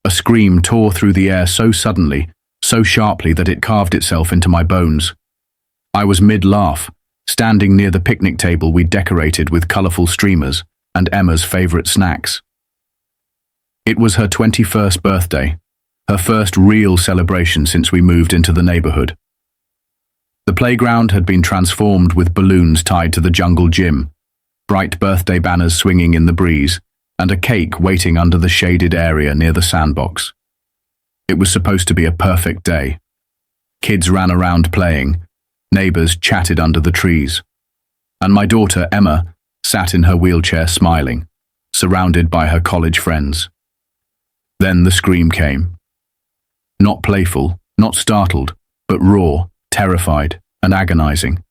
A scream tore through the air so suddenly, so sharply that it carved itself into my bones. I was mid-laugh, standing near the picnic table we'd decorated with colourful streamers and Emma's favourite snacks. It was her 21st birthday, her first real celebration since we moved into the neighbourhood. The playground had been transformed with balloons tied to the jungle gym, bright birthday banners swinging in the breeze, and a cake waiting under the shaded area near the sandbox. It was supposed to be a perfect day. Kids ran around playing, neighbours chatted under the trees, and my daughter, Emma, sat in her wheelchair smiling, surrounded by her college friends. Then the scream came. Not playful, not startled, but raw, terrified, and agonizing.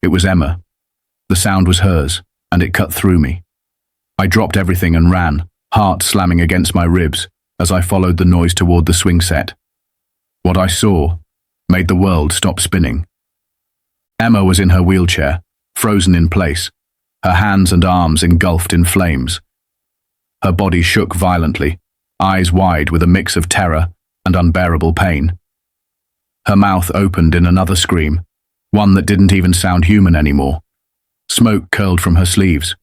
It was Emma. The sound was hers, and it cut through me. I dropped everything and ran, heart slamming against my ribs as I followed the noise toward the swing set. What I saw made the world stop spinning. Emma was in her wheelchair, frozen in place, her hands and arms engulfed in flames. Her body shook violently, eyes wide with a mix of terror and unbearable pain. Her mouth opened in another scream, one that didn't even sound human anymore. Smoke curled from her sleeves.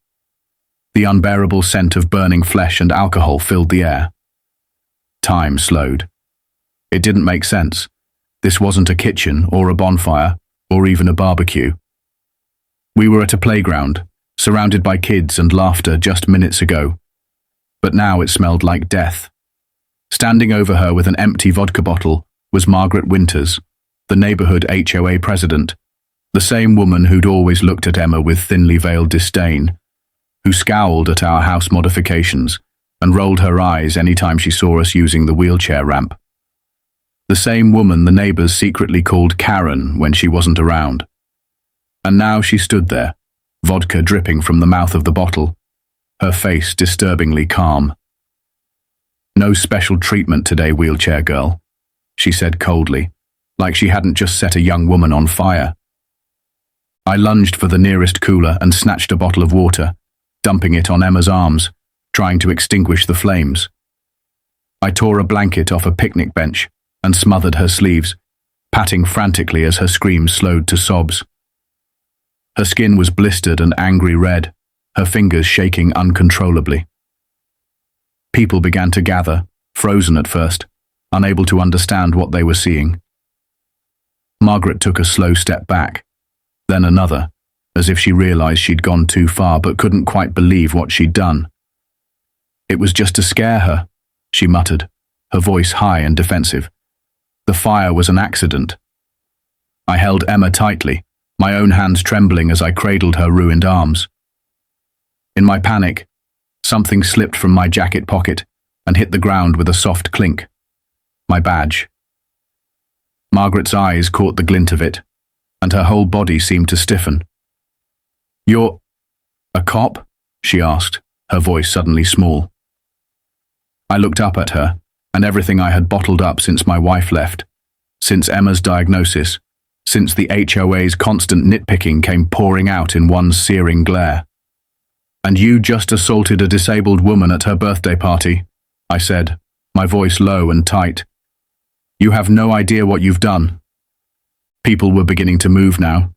The unbearable scent of burning flesh and alcohol filled the air. Time slowed. It didn't make sense. This wasn't a kitchen or a bonfire or even a barbecue. We were at a playground, surrounded by kids and laughter just minutes ago. But now it smelled like death. Standing over her with an empty vodka bottle was Margaret Winters, the neighbourhood HOA president, the same woman who'd always looked at Emma with thinly veiled disdain, who scowled at our house modifications and rolled her eyes any time she saw us using the wheelchair ramp. The same woman the neighbours secretly called Karen when she wasn't around. And now she stood there, vodka dripping from the mouth of the bottle, her face disturbingly calm. "No special treatment today, wheelchair girl," she said coldly, like she hadn't just set a young woman on fire. I lunged for the nearest cooler and snatched a bottle of water, dumping it on Emma's arms, trying to extinguish the flames. I tore a blanket off a picnic bench and smothered her sleeves, patting frantically as her screams slowed to sobs. Her skin was blistered and angry red, her fingers shaking uncontrollably. People began to gather, frozen at first, unable to understand what they were seeing. Margaret took a slow step back, then another, as if she realized she'd gone too far but couldn't quite believe what she'd done. "It was just to scare her," she muttered, her voice high and defensive. "The fire was an accident." I held Emma tightly, my own hands trembling as I cradled her ruined arms. In my panic, something slipped from my jacket pocket and hit the ground with a soft clink. My badge. Margaret's eyes caught the glint of it, and her whole body seemed to stiffen. "You're a cop?" she asked, her voice suddenly small. I looked up at her, and everything I had bottled up since my wife left, since Emma's diagnosis, since the HOA's constant nitpicking came pouring out in one searing glare. "And you just assaulted a disabled woman at her birthday party," I said, my voice low and tight. "You have no idea what you've done." People were beginning to move now.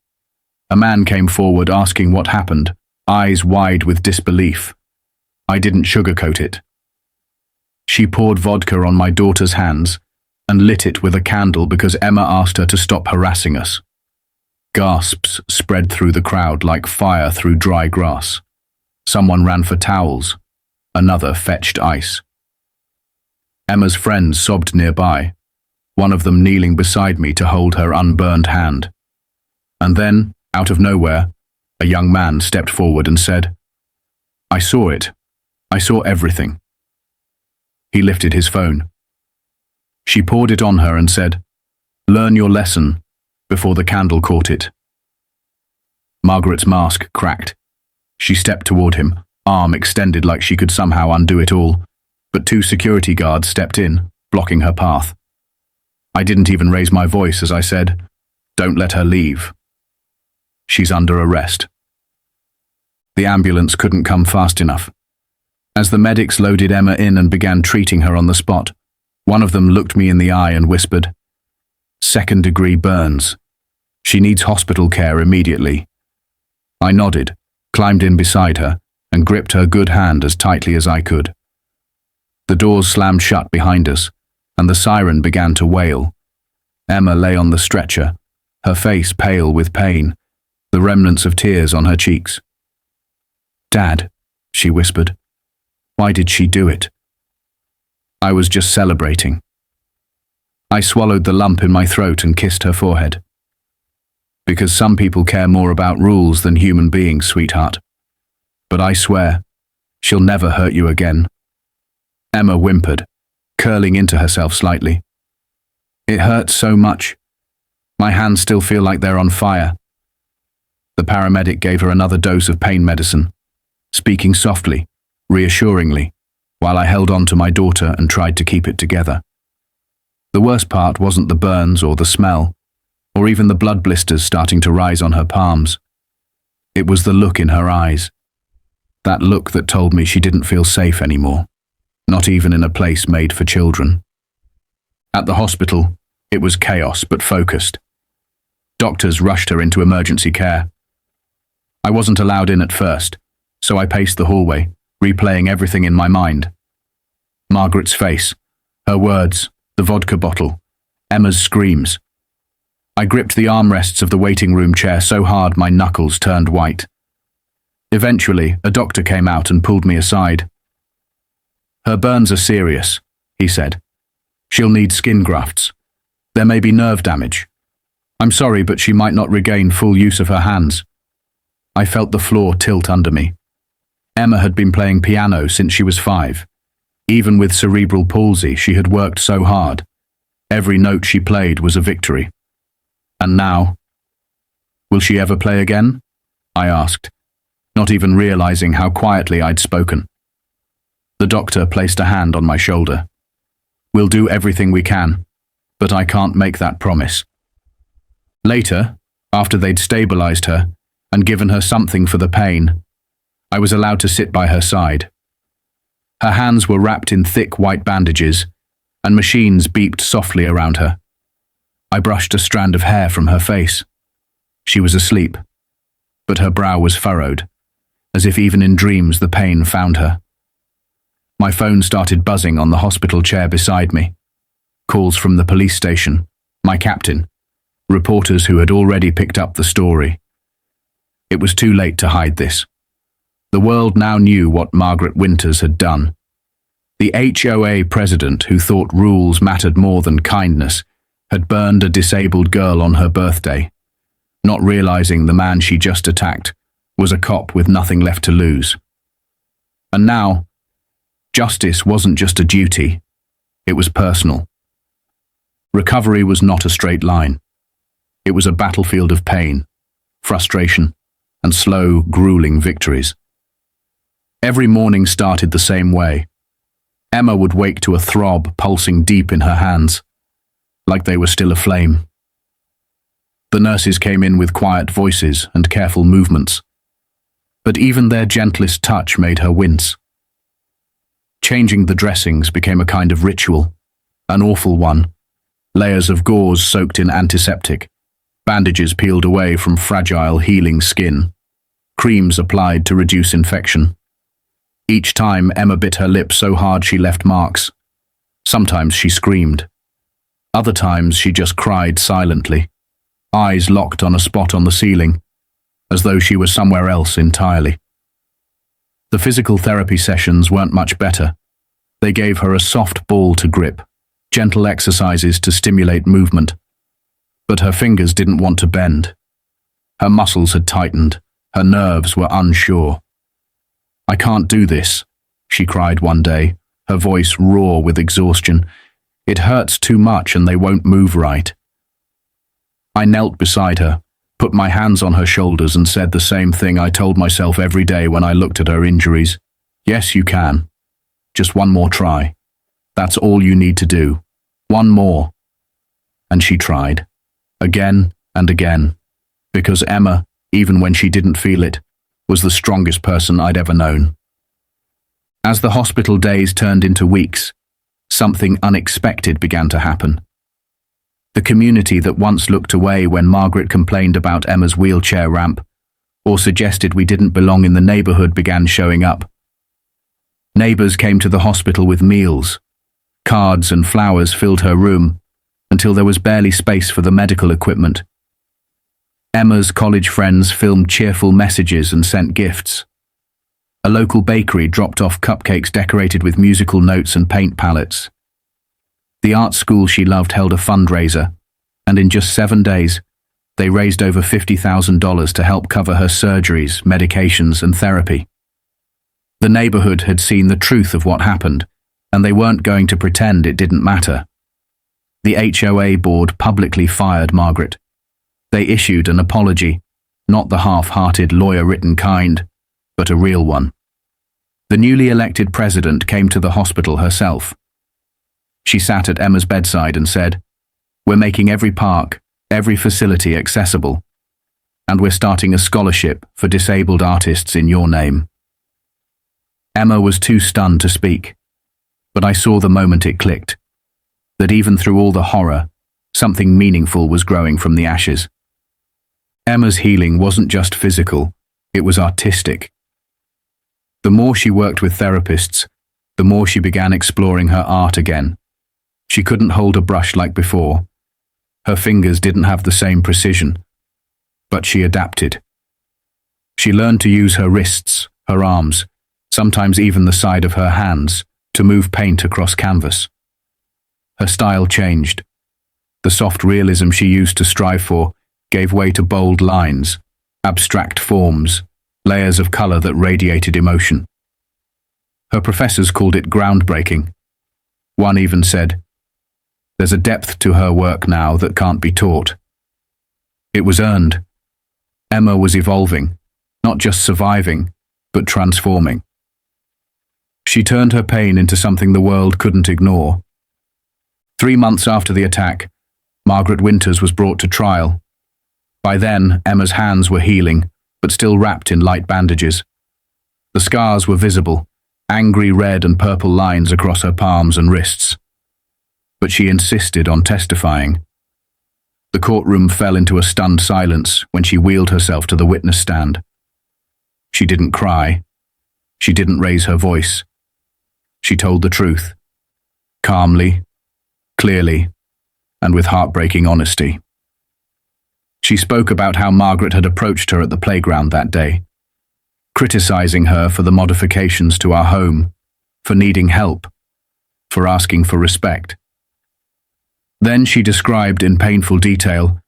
A man came forward asking what happened, eyes wide with disbelief. I didn't sugarcoat it. She poured vodka on my daughter's hands and lit it with a candle because Emma asked her to stop harassing us. Gasps spread through the crowd like fire through dry grass. Someone ran for towels. Another fetched ice. Emma's friends sobbed nearby, one of them kneeling beside me to hold her unburned hand. And then, out of nowhere, a young man stepped forward and said, "I saw it. I saw everything." He lifted his phone. She poured it on her and said, "Learn your lesson," before the candle caught it. Margaret's mask cracked. She stepped toward him, arm extended like she could somehow undo it all, but 2 security guards stepped in, blocking her path. I didn't even raise my voice as I said, "Don't let her leave. She's under arrest." The ambulance couldn't come fast enough. As the medics loaded Emma in and began treating her on the spot, one of them looked me in the eye and whispered, "Second-degree burns. She needs hospital care immediately." I nodded, climbed in beside her, and gripped her good hand as tightly as I could. The doors slammed shut behind us, and the siren began to wail. Emma lay on the stretcher, her face pale with pain, the remnants of tears on her cheeks. "Dad," she whispered, "why did she do it?" I was just celebrating. I swallowed the lump in my throat and kissed her forehead. "Because some people care more about rules than human beings, sweetheart. But I swear, she'll never hurt you again." Emma whimpered, curling into herself slightly. "It hurts so much. My hands still feel like they're on fire." The paramedic gave her another dose of pain medicine, speaking softly, reassuringly, while I held on to my daughter and tried to keep it together. The worst part wasn't the burns or the smell, or even the blood blisters starting to rise on her palms. It was the look in her eyes. That look that told me she didn't feel safe anymore, not even in a place made for children. At the hospital, it was chaos but focused. Doctors rushed her into emergency care. I wasn't allowed in at first, so I paced the hallway, replaying everything in my mind. Margaret's face, her words, the vodka bottle, Emma's screams. I gripped the armrests of the waiting room chair so hard my knuckles turned white. Eventually, a doctor came out and pulled me aside. "Her burns are serious," he said. "She'll need skin grafts. There may be nerve damage. I'm sorry, but she might not regain full use of her hands." I felt the floor tilt under me. Emma had been playing piano since she was 5. Even with cerebral palsy, she had worked so hard. Every note she played was a victory. And now? "Will she ever play again?" I asked, not even realizing how quietly I'd spoken. The doctor placed a hand on my shoulder. "We'll do everything we can, but I can't make that promise." Later, after they'd stabilized her and given her something for the pain, I was allowed to sit by her side. Her hands were wrapped in thick white bandages, and machines beeped softly around her. I brushed a strand of hair from her face. She was asleep, but her brow was furrowed, as if even in dreams the pain found her. My phone started buzzing on the hospital chair beside me. Calls from the police station, my captain, reporters who had already picked up the story. It was too late to hide this. The world now knew what Margaret Winters had done. The HOA president, who thought rules mattered more than kindness, had burned a disabled girl on her birthday, not realizing the man she just attacked was a cop with nothing left to lose. And now, justice wasn't just a duty, it was personal. Recovery was not a straight line. It was a battlefield of pain, frustration, and slow, grueling victories. Every morning started the same way. Emma would wake to a throb pulsing deep in her hands, like they were still aflame. The nurses came in with quiet voices and careful movements, but even their gentlest touch made her wince. Changing the dressings became a kind of ritual, an awful one. Layers of gauze soaked in antiseptic, bandages peeled away from fragile, healing skin, creams applied to reduce infection. Each time Emma bit her lip so hard she left marks. Sometimes she screamed. Other times she just cried silently, eyes locked on a spot on the ceiling, as though she was somewhere else entirely. The physical therapy sessions weren't much better. They gave her a soft ball to grip, gentle exercises to stimulate movement. But her fingers didn't want to bend. Her muscles had tightened, her nerves were unsure. "I can't do this," she cried one day, her voice raw with exhaustion. "It hurts too much and they won't move right." I knelt beside her, put my hands on her shoulders and said the same thing I told myself every day when I looked at her injuries. "Yes, you can. Just one more try. That's all you need to do. One more." And she tried, again and again, because Emma, even when she didn't feel it, was the strongest person I'd ever known. As the hospital days turned into weeks, something unexpected began to happen. The community that once looked away when Margaret complained about Emma's wheelchair ramp or suggested we didn't belong in the neighborhood began showing up. Neighbors came to the hospital with meals. Cards and flowers filled her room until there was barely space for the medical equipment. Emma's college friends filmed cheerful messages and sent gifts. A local bakery dropped off cupcakes decorated with musical notes and paint palettes. The art school she loved held a fundraiser, and in just 7 days, they raised over $50,000 to help cover her surgeries, medications, and therapy. The neighborhood had seen the truth of what happened, and they weren't going to pretend it didn't matter. The HOA board publicly fired Margaret. They issued an apology, not the half-hearted lawyer-written kind, but a real one. The newly elected president came to the hospital herself. She sat at Emma's bedside and said, "We're making every park, every facility accessible, and we're starting a scholarship for disabled artists in your name." Emma was too stunned to speak, but I saw the moment it clicked, that even through all the horror, something meaningful was growing from the ashes. Emma's healing wasn't just physical, it was artistic. The more she worked with therapists, the more she began exploring her art again. She couldn't hold a brush like before. Her fingers didn't have the same precision, but she adapted. She learned to use her wrists, her arms, sometimes even the side of her hands, to move paint across canvas. Her style changed. The soft realism she used to strive for gave way to bold lines, abstract forms, layers of color that radiated emotion. Her professors called it groundbreaking. One even said, "There's a depth to her work now that can't be taught." It was earned. Emma was evolving, not just surviving, but transforming. She turned her pain into something the world couldn't ignore. 3 months after the attack, Margaret Winters was brought to trial. By then, Emma's hands were healing, but still wrapped in light bandages. The scars were visible, angry red and purple lines across her palms and wrists. But she insisted on testifying. The courtroom fell into a stunned silence when she wheeled herself to the witness stand. She didn't cry. She didn't raise her voice. She told the truth, calmly, clearly, and with heartbreaking honesty. She spoke about how Margaret had approached her at the playground that day, criticizing her for the modifications to our home, for needing help, for asking for respect. Then she described in painful detail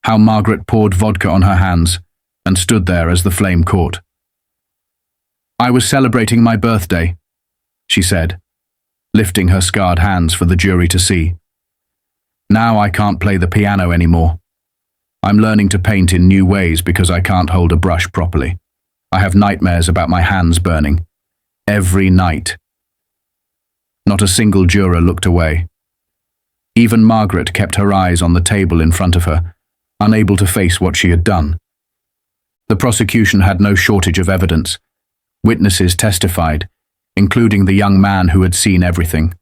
how Margaret poured vodka on her hands and stood there as the flame caught. "I was celebrating my birthday," she said, lifting her scarred hands for the jury to see. "Now I can't play the piano anymore. I'm learning to paint in new ways because I can't hold a brush properly. I have nightmares about my hands burning. Every night." Not a single juror looked away. Even Margaret kept her eyes on the table in front of her, unable to face what she had done. The prosecution had no shortage of evidence. Witnesses testified, including the young man who had seen everything.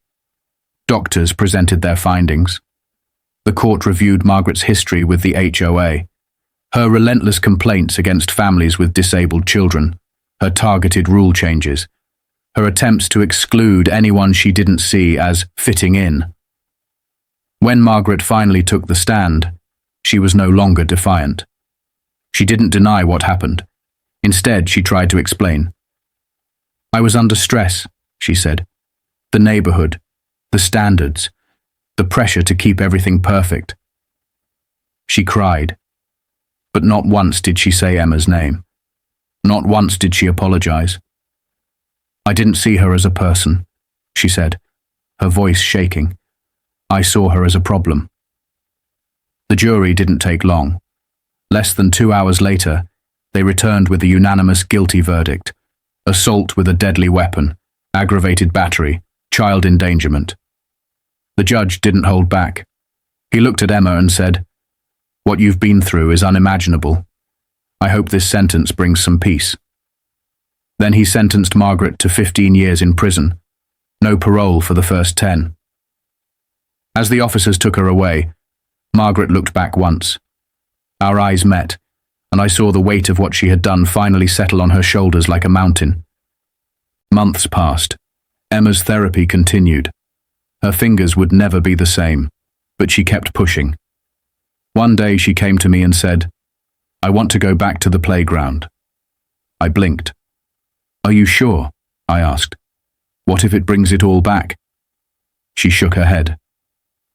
Doctors presented their findings. The court reviewed Margaret's history with the HOA, her relentless complaints against families with disabled children, her targeted rule changes, her attempts to exclude anyone she didn't see as fitting in. When Margaret finally took the stand, she was no longer defiant. She didn't deny what happened. Instead, she tried to explain. "I was under stress," she said. "The neighborhood, the standards, the pressure to keep everything perfect." She cried, but not once did she say Emma's name. Not once did she apologize. "I didn't see her as a person," she said, her voice shaking. "I saw her as a problem." The jury didn't take long. Less than 2 hours later, they returned with a unanimous guilty verdict: assault with a deadly weapon, aggravated battery, child endangerment. The judge didn't hold back. He looked at Emma and said, "What you've been through is unimaginable. I hope this sentence brings some peace." Then he sentenced Margaret to 15 years in prison. No parole for the first 10. As the officers took her away, Margaret looked back once. Our eyes met, and I saw the weight of what she had done finally settle on her shoulders like a mountain. Months passed. Emma's therapy continued. Her fingers would never be the same, but she kept pushing. One day she came to me and said, "I want to go back to the playground." I blinked. "Are you sure?" I asked. "What if it brings it all back?" She shook her head.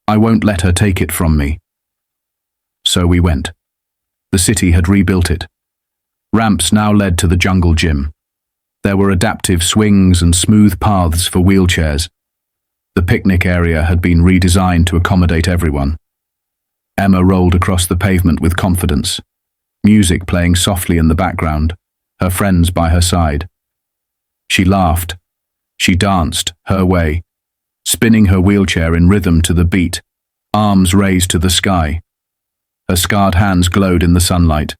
"I won't let her take it from me." So we went. The city had rebuilt it. Ramps now led to the jungle gym. There were adaptive swings and smooth paths for wheelchairs. The picnic area had been redesigned to accommodate everyone. Emma rolled across the pavement with confidence, music playing softly in the background, her friends by her side. She laughed. She danced her way, spinning her wheelchair in rhythm to the beat, arms raised to the sky. Her scarred hands glowed in the sunlight.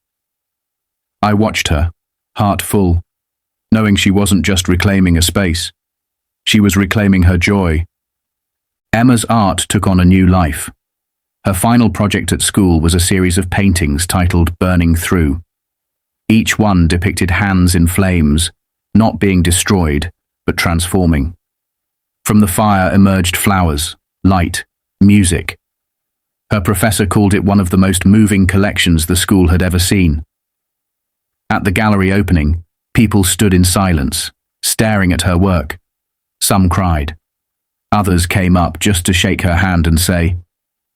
I watched her, heart full, knowing she wasn't just reclaiming a space. She was reclaiming her joy. Emma's art took on a new life. Her final project at school was a series of paintings titled Burning Through. Each one depicted hands in flames, not being destroyed, but transforming. From the fire emerged flowers, light, music. Her professor called it one of the most moving collections the school had ever seen. At the gallery opening, people stood in silence, staring at her work. Some cried. Others came up just to shake her hand and say,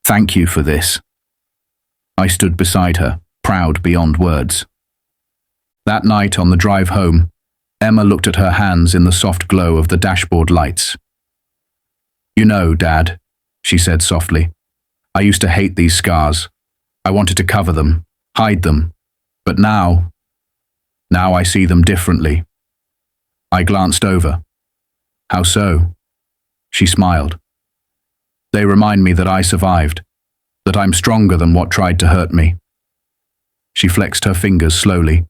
"Thank you for this." I stood beside her, proud beyond words. That night on the drive home, Emma looked at her hands in the soft glow of the dashboard lights. "You know, Dad," she said softly, "I used to hate these scars. I wanted to cover them, hide them. But now I see them differently." I glanced over. "How so?" She smiled. "They remind me that I survived, that I'm stronger than what tried to hurt me." She flexed her fingers slowly,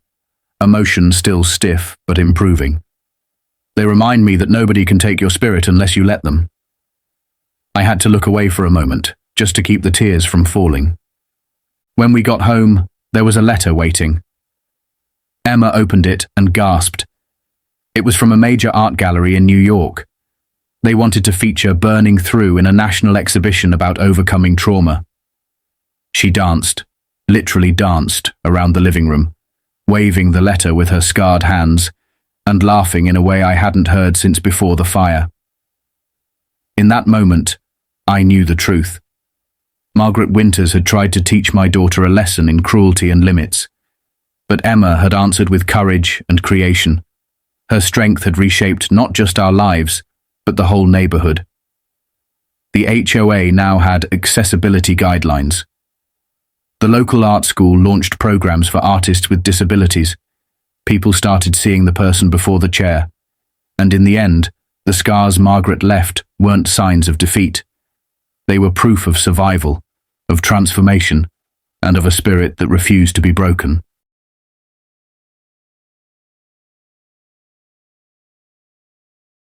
emotion still stiff but improving. "They remind me that nobody can take your spirit unless you let them." I had to look away for a moment, just to keep the tears from falling. When we got home, there was a letter waiting. Emma opened it and gasped. It was from a major art gallery in New York. They wanted to feature Burning Through in a national exhibition about overcoming trauma. She danced, literally danced, around the living room, waving the letter with her scarred hands and laughing in a way I hadn't heard since before the fire. In that moment, I knew the truth. Margaret Winters had tried to teach my daughter a lesson in cruelty and limits, but Emma had answered with courage and creation. Her strength had reshaped not just our lives, but the whole neighborhood. The HOA now had accessibility guidelines. The local art school launched programs for artists with disabilities. People started seeing the person before the chair, and in the end, the scars Margaret left weren't signs of defeat. They were proof of survival, of transformation, and of a spirit that refused to be broken.